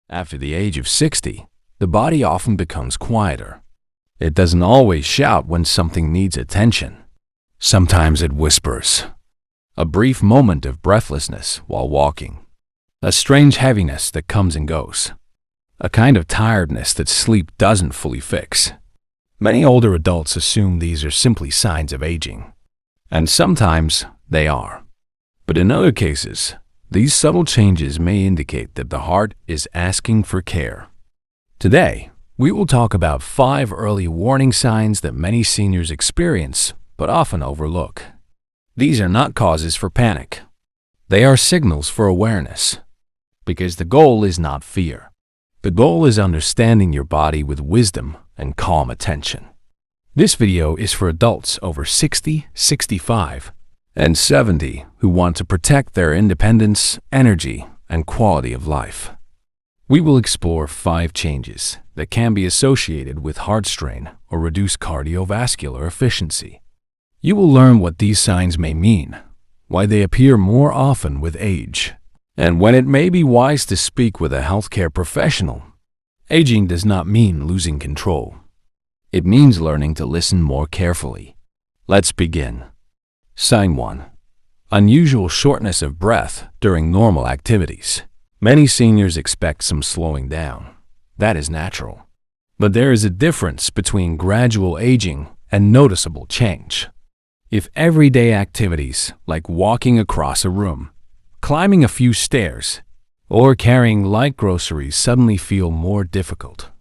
After the age of 60, the body often becomes quieter. It doesn't always shout when something needs attention. Sometimes it whispers. A brief moment of breathlessness while walking. A strange heaviness that comes and goes. A kind of tiredness that sleep doesn't fully fix. Many older adults assume these are simply signs of aging. And sometimes they are. But in other cases, these subtle changes may indicate that the heart is asking for care. Today, we will talk about 5 early warning signs that many seniors experience but often overlook. These are not causes for panic. They are signals for awareness. Because the goal is not fear. The goal is understanding your body with wisdom and calm attention. This video is for adults over 60, 65, and 70 who want to protect their independence, energy, and quality of life. We will explore 5 changes that can be associated with heart strain or reduced cardiovascular efficiency. You will learn what these signs may mean, why they appear more often with age, and when it may be wise to speak with a healthcare professional. Aging does not mean losing control. It means learning to listen more carefully. Let's begin. Sign 1. Unusual shortness of breath during normal activities. Many seniors expect some slowing down. That is natural. But there is a difference between gradual aging and noticeable change. If everyday activities like walking across a room, climbing a few stairs, or carrying light groceries suddenly feel more difficult,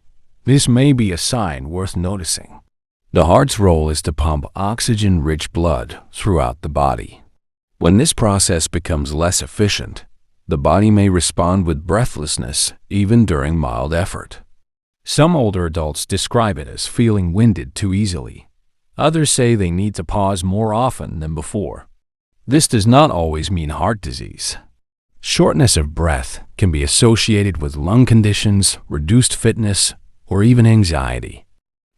this may be a sign worth noticing. The heart's role is to pump oxygen-rich blood throughout the body. When this process becomes less efficient, the body may respond with breathlessness even during mild effort. Some older adults describe it as feeling winded too easily. Others say they need to pause more often than before. This does not always mean heart disease. Shortness of breath can be associated with lung conditions, reduced fitness, or even anxiety.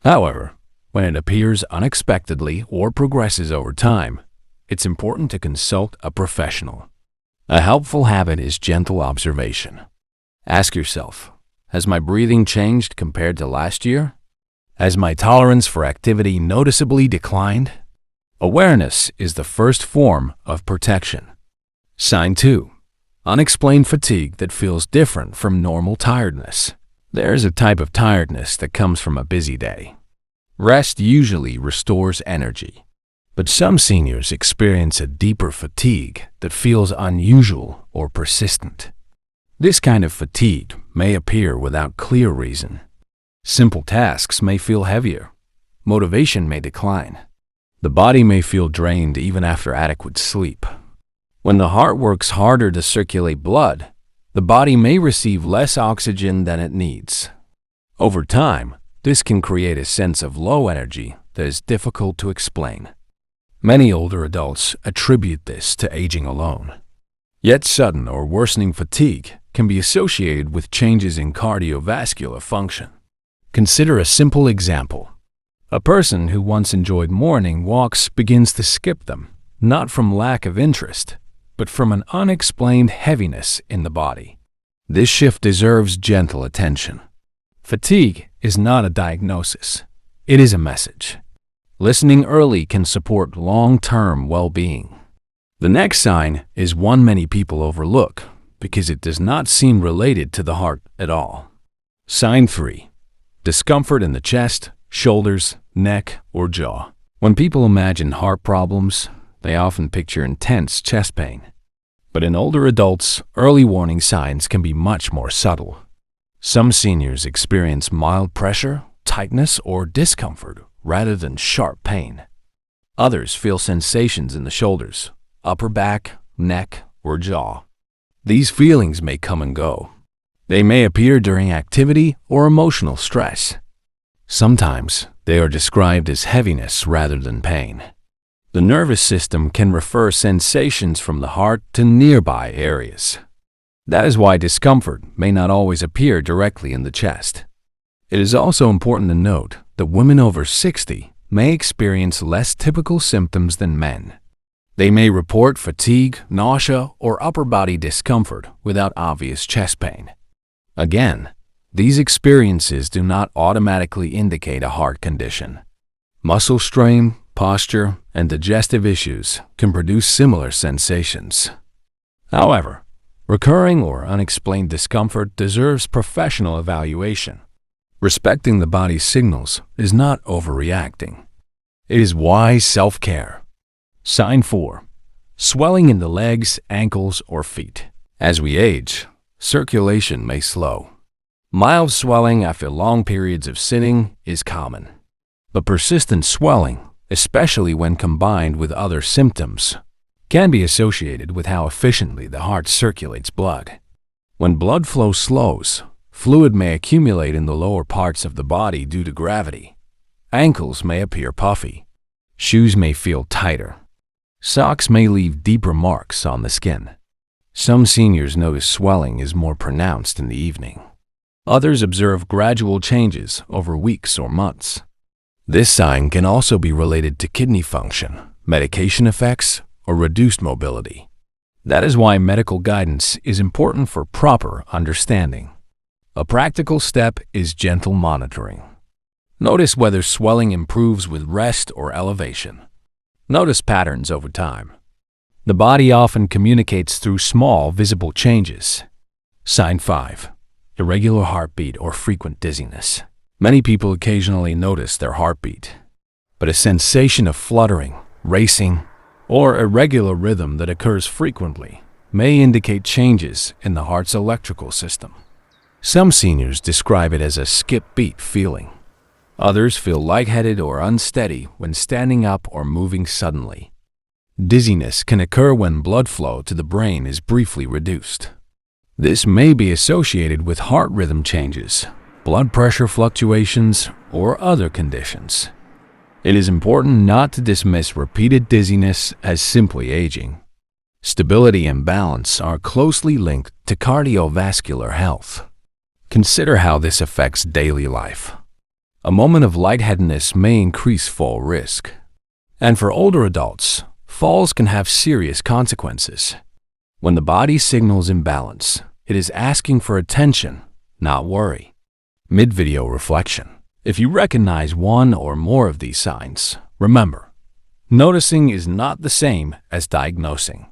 However, when it appears unexpectedly or progresses over time, it's important to consult a professional. A helpful habit is gentle observation. Ask yourself, has my breathing changed compared to last year? Has my tolerance for activity noticeably declined? Awareness is the first form of protection. Sign 2. Unexplained fatigue that feels different from normal tiredness. There is a type of tiredness that comes from a busy day. Rest usually restores energy. But some seniors experience a deeper fatigue that feels unusual or persistent. This kind of fatigue may appear without clear reason. Simple tasks may feel heavier. Motivation may decline. The body may feel drained even after adequate sleep. When the heart works harder to circulate blood, the body may receive less oxygen than it needs. Over time, this can create a sense of low energy that is difficult to explain. Many older adults attribute this to aging alone. Yet sudden or worsening fatigue can be associated with changes in cardiovascular function. Consider a simple example. A person who once enjoyed morning walks begins to skip them, not from lack of interest, but from an unexplained heaviness in the body. This shift deserves gentle attention. Fatigue is not a diagnosis. It is a message. Listening early can support long-term well-being. The next sign is one many people overlook because it does not seem related to the heart at all. Sign 3. Discomfort in the chest, shoulders, neck, or jaw. When people imagine heart problems, they often picture intense chest pain. But in older adults, early warning signs can be much more subtle. Some seniors experience mild pressure, tightness, or discomfort rather than sharp pain. Others feel sensations in the shoulders, upper back, neck, or jaw. These feelings may come and go. They may appear during activity or emotional stress. Sometimes they are described as heaviness rather than pain. The nervous system can refer sensations from the heart to nearby areas. That is why discomfort may not always appear directly in the chest. It is also important to note that women over 60 may experience less typical symptoms than men. They may report fatigue, nausea, or upper body discomfort without obvious chest pain. Again, these experiences do not automatically indicate a heart condition. Muscle strain, posture, and digestive issues can produce similar sensations. However, recurring or unexplained discomfort deserves professional evaluation. Respecting the body's signals is not overreacting. It is wise self-care. Sign 4. Swelling in the legs, ankles, or feet. As we age, circulation may slow. Mild swelling after long periods of sitting is common. But persistent swelling, especially when combined with other symptoms, can be associated with how efficiently the heart circulates blood. When blood flow slows, fluid may accumulate in the lower parts of the body due to gravity. Ankles may appear puffy. Shoes may feel tighter. Socks may leave deeper marks on the skin. Some seniors notice swelling is more pronounced in the evening. Others observe gradual changes over weeks or months. This sign can also be related to kidney function, medication effects, or reduced mobility. That is why medical guidance is important for proper understanding. A practical step is gentle monitoring. Notice whether swelling improves with rest or elevation. Notice patterns over time. The body often communicates through small, visible changes. Sign 5. Irregular heartbeat or frequent dizziness. Many people occasionally notice their heartbeat, but a sensation of fluttering, racing, or irregular rhythm that occurs frequently may indicate changes in the heart's electrical system. Some seniors describe it as a skip beat feeling. Others feel lightheaded or unsteady when standing up or moving suddenly. Dizziness can occur when blood flow to the brain is briefly reduced. This may be associated with heart rhythm changes, blood pressure fluctuations, or other conditions. It is important not to dismiss repeated dizziness as simply aging. Stability and balance are closely linked to cardiovascular health. Consider how this affects daily life. A moment of lightheadedness may increase fall risk. And for older adults, falls can have serious consequences. When the body signals imbalance, it is asking for attention, not worry. Mid-video reflection. If you recognize one or more of these signs, remember, noticing is not the same as diagnosing.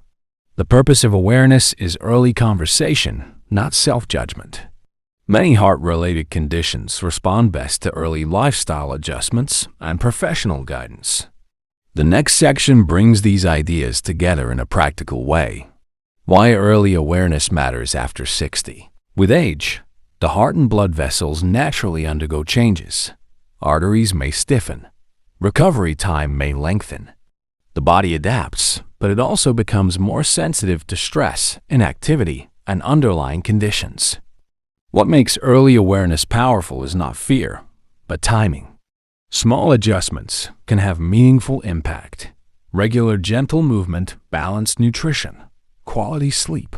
The purpose of awareness is early conversation, not self-judgment. Many heart-related conditions respond best to early lifestyle adjustments and professional guidance. The next section brings these ideas together in a practical way. Why early awareness matters after 60. With age, the heart and blood vessels naturally undergo changes. Arteries may stiffen. Recovery time may lengthen. The body adapts, but it also becomes more sensitive to stress, inactivity, and underlying conditions. What makes early awareness powerful is not fear, but timing. Small adjustments can have meaningful impact. Regular gentle movement, balanced nutrition, quality sleep,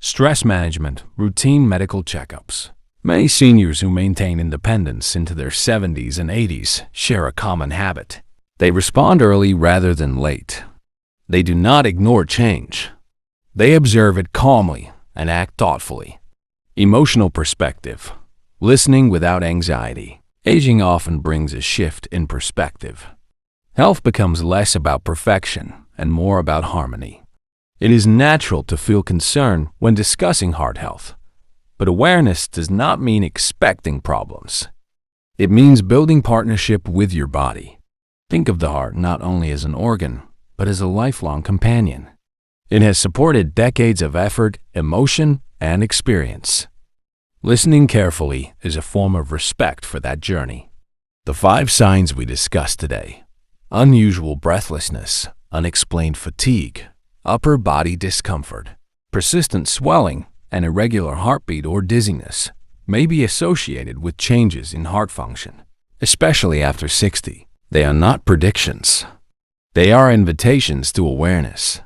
stress management, routine medical checkups. Many seniors who maintain independence into their 70s and 80s share a common habit. They respond early rather than late. They do not ignore change. They observe it calmly and act thoughtfully. Emotional perspective. Listening without anxiety. Aging often brings a shift in perspective. Health becomes less about perfection and more about harmony. It is natural to feel concern when discussing heart health, but awareness does not mean expecting problems. It means building partnership with your body. Think of the heart not only as an organ, but as a lifelong companion. It has supported decades of effort, emotion, and experience. Listening carefully is a form of respect for that journey. The 5 signs we discussed today: unusual breathlessness, unexplained fatigue, upper body discomfort, persistent swelling, and irregular heartbeat or dizziness may be associated with changes in heart function, especially after 60. They are not predictions. They are invitations to awareness.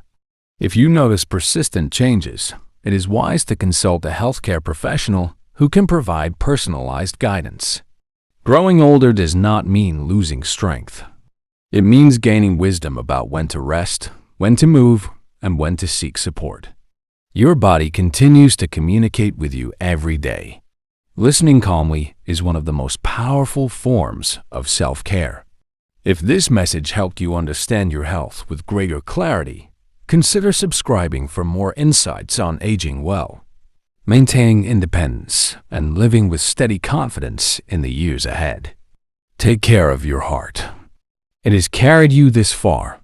If you notice persistent changes, it is wise to consult a healthcare professional who can provide personalized guidance. Growing older does not mean losing strength. It means gaining wisdom about when to rest, when to move, and when to seek support. Your body continues to communicate with you every day. Listening calmly is one of the most powerful forms of self-care. If this message helped you understand your health with greater clarity, consider subscribing for more insights on aging well, maintaining independence, and living with steady confidence in the years ahead. Take care of your heart. It has carried you this far,